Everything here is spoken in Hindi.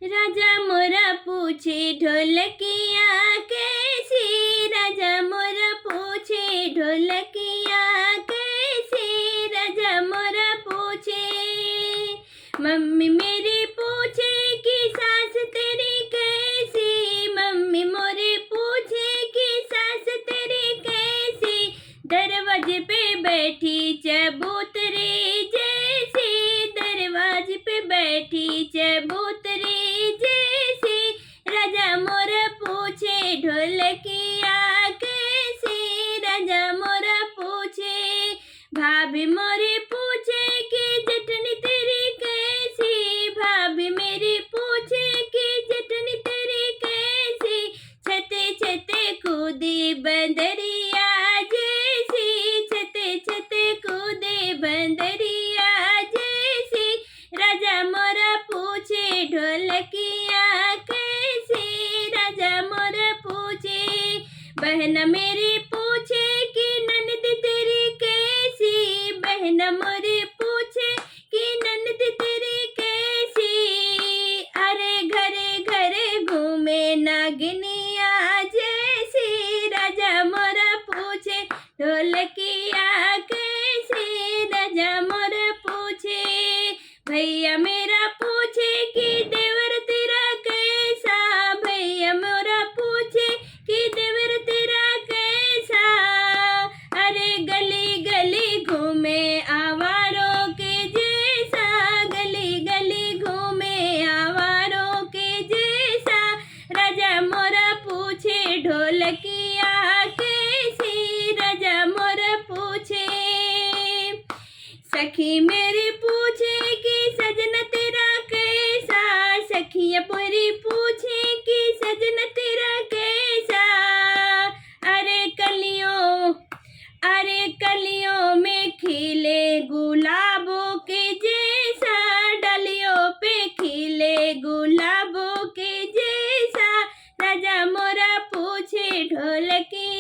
राजा मोरा पूछे ढोलकिया कैसी, राजा मोरा पूछे ढोलकिया कैसी, राजा मोरा पूछे। मम्मी मेरी पूछे कि सास तेरी कैसी, मम्मी मोरी पूछे कि सास तेरी कैसी, दरवाजे पे बैठी चबूतरी जैसी, दरवाजे पे बैठी चबूतरी जैसी, राजा मोरा पूछे ढोलकिया कैसी, राजा मोरा पूछे। भाभी मोरी पूछे कि जटनी तेरी कैसी, भाभी मेरी पूछे कि जटनी तेरी कैसी, छते छते कूदी बंदरिया जैसी, छते छते कूदे बंदरिया जैसी, राजा मोरा पूछे ढोलकिया कैसी, राजा मोरा पूछे। बहन मेरी पूछे कि ननद तेरी कैसी, बहन मोरी पूछे कि ननद तेरी कैसी, अरे घरे घरे घूमे नागिनिया जैसी, राजा मोरा पूछे ढोलकिया कैसी, राजा मोरा पूछे। भैया मेरा पूछे कि देवर तेरा कैसा, भैया मोरा पूछे कि देवर तेरा कैसा, अरे गली गली घूमे आवारों के जैसा, गली गली घूमे आवारों के जैसा, राजा मोरा पूछे ढोलकिया कैसी, राजा मोरा पूछे। सखी मेरी पूछे कि सजन तेरा कैसा, सखिया पूरी पूछे कि सजन तेरा कैसा, अरे कलियों में खिले गुलाबों के जैसा, डलियों पे खिले गुलाबों के जैसा, राजा मोरा पूछे ढोलकी